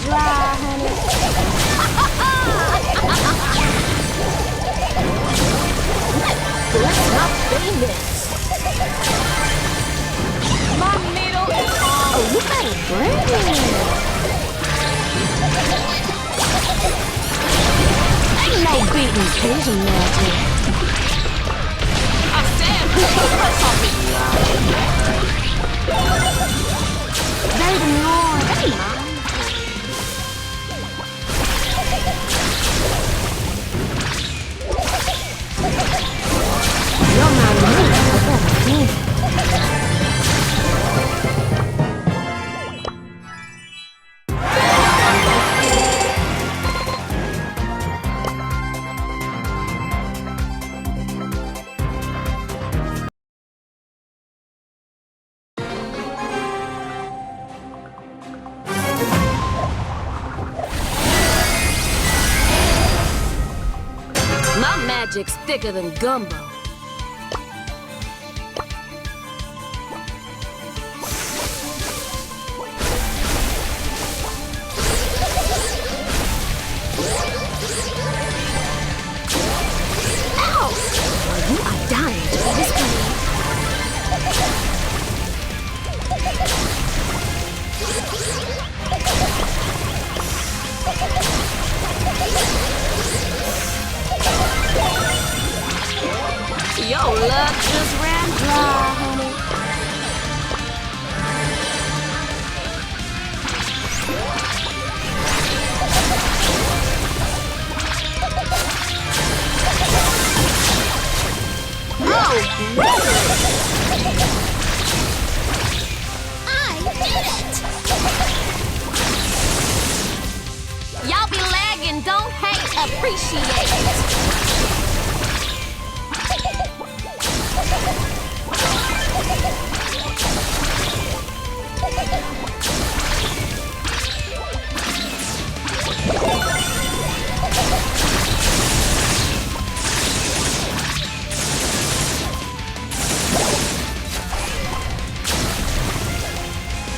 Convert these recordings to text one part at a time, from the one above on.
dry, honey. Let's not famous. My needle is on. Oh, you better bring it. Ain't no beating vision magic. I said, press on me. Baby, Lord, hey. You're not me, but that's me. My magic's thicker than gumbo. Ow! You are dying to be displayed. Your luck just ran dry, honey. Oh, I did it! Y'all be lagging, don't hate, appreciate.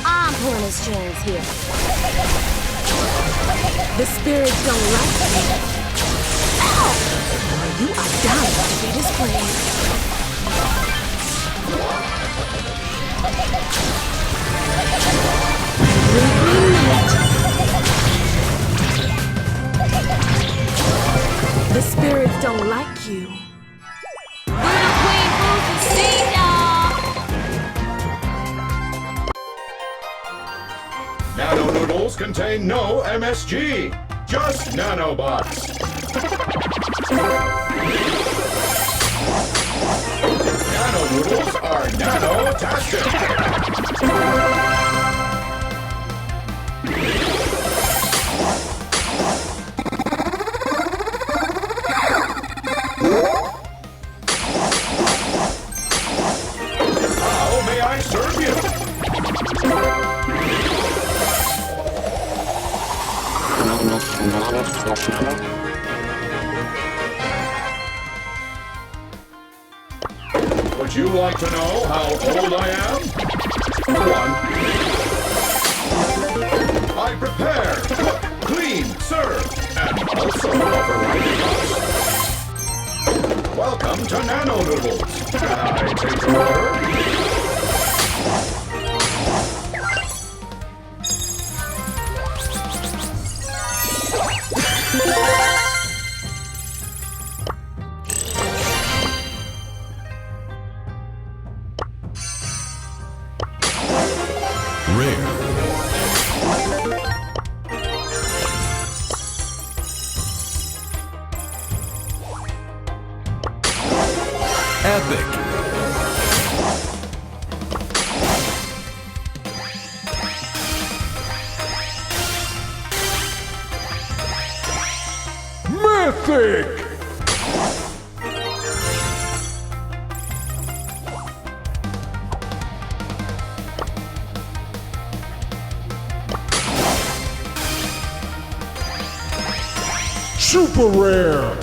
I'm pulling the strings here. The spirits don't like me. Ow! You are dying to be displayed. The spirits don't like you. Little Queen Boo, see y'all! Nano noodles contain no MSG, just nanobots. Nano noodles are nano-tastic. How may I serve you? Would you like to know how old I am? 1. I prepare, cook, clean, serve, and also offer writing house. Welcome to Nano Noodles. Can I take your order? Rare. Epic. Mythic! Super rare!